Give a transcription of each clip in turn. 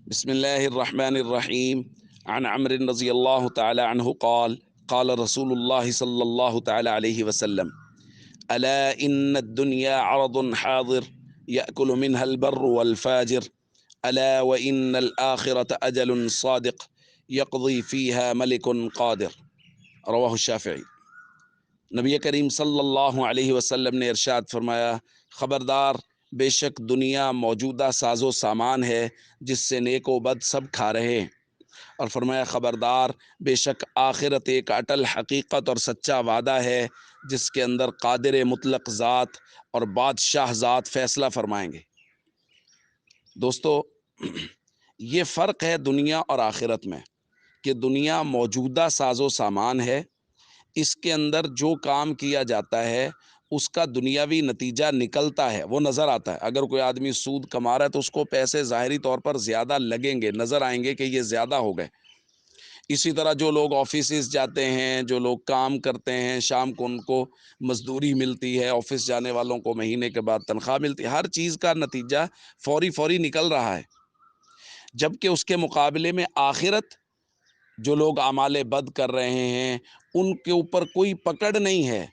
بسم الله الرحمن الرحيم. عن عمرو رضي الله تعالى عنه قال قال رسول الله صلى الله تعالى عليه وسلم: ألا إن الدنيا عرض حاضر يأكل منها البر والفاجر، ألا وإن الآخرة أجل صادق يقضي فيها ملك قادر. رواہ الشافعی۔ نبی کریم صلی اللہ علیہ وسلم نے ارشاد فرمایا، خبردار، بے شک دنیا موجودہ ساز و سامان ہے جس سے نیک و بد سب کھا رہے ہیں، اور فرمایا خبردار، بے شک آخرت ایک اٹل حقیقت اور سچا وعدہ ہے جس کے اندر قادر مطلق ذات اور بادشاہ ذات فیصلہ فرمائیں گے۔ دوستو، یہ فرق ہے دنیا اور آخرت میں کہ دنیا موجودہ ساز و سامان ہے، اس کے اندر جو کام کیا جاتا ہے اس کا دنیاوی نتیجہ نکلتا ہے، وہ نظر آتا ہے۔ اگر کوئی آدمی سود کما رہا ہے تو اس کو پیسے ظاہری طور پر زیادہ لگیں گے، نظر آئیں گے کہ یہ زیادہ ہو گئے۔ اسی طرح جو لوگ آفیسز جاتے ہیں، جو لوگ کام کرتے ہیں، شام کو ان کو مزدوری ملتی ہے، آفس جانے والوں کو مہینے کے بعد تنخواہ ملتی ہے، ہر چیز کا نتیجہ فوری نکل رہا ہے۔ جبکہ اس کے مقابلے میں آخرت، جو لوگ اعمال بد کر رہے ہیں ان کے اوپر کوئی پکڑ نہیں ہے،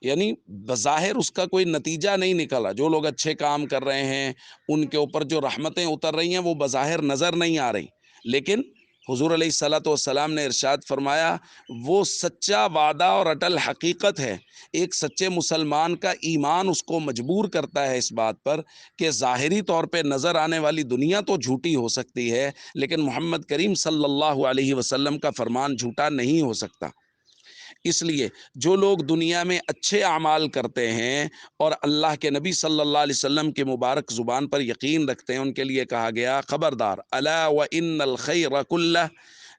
یعنی بظاہر اس کا کوئی نتیجہ نہیں نکلا۔ جو لوگ اچھے کام کر رہے ہیں ان کے اوپر جو رحمتیں اتر رہی ہیں وہ بظاہر نظر نہیں آ رہی، لیکن حضور علیہ الصلوۃ والسلام نے ارشاد فرمایا وہ سچا وعدہ اور اٹل حقیقت ہے۔ ایک سچے مسلمان کا ایمان اس کو مجبور کرتا ہے اس بات پر کہ ظاہری طور پہ نظر آنے والی دنیا تو جھوٹی ہو سکتی ہے، لیکن محمد کریم صلی اللہ علیہ وسلم کا فرمان جھوٹا نہیں ہو سکتا۔ اس لیے جو لوگ دنیا میں اچھے اعمال کرتے ہیں اور اللہ کے نبی صلی اللہ علیہ وسلم کے مبارک زبان پر یقین رکھتے ہیں، ان کے لیے کہا گیا خبردار، الا وان الخیر کلہ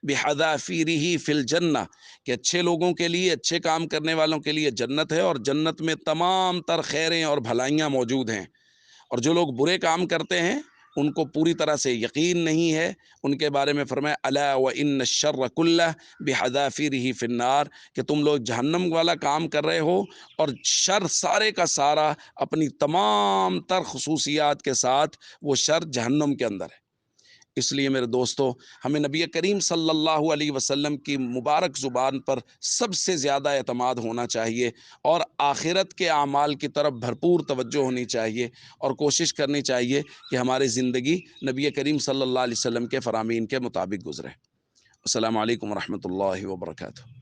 بحذافیرہ فی الجنہ، کہ اچھے لوگوں کے لیے، اچھے کام کرنے والوں کے لیے جنت ہے، اور جنت میں تمام تر خیریں اور بھلائیاں موجود ہیں۔ اور جو لوگ برے کام کرتے ہیں ان کو پوری طرح سے یقین نہیں ہے، ان کے بارے میں فرمایا الا وان الشر کلہ بحذافیرہ فی النار، کہ تم لوگ جہنم والا کام کر رہے ہو، اور شر سارے کا سارا اپنی تمام تر خصوصیات کے ساتھ وہ شر جہنم کے اندر ہے۔ اس لیے میرے دوستو، ہمیں نبی کریم صلی اللہ علیہ وسلم کی مبارک زبان پر سب سے زیادہ اعتماد ہونا چاہیے، اور آخرت کے اعمال کی طرف بھرپور توجہ ہونی چاہیے، اور کوشش کرنی چاہیے کہ ہماری زندگی نبی کریم صلی اللہ علیہ وسلم کے فرامین کے مطابق گزرے۔ السلام علیکم ورحمۃ اللہ وبرکاتہ۔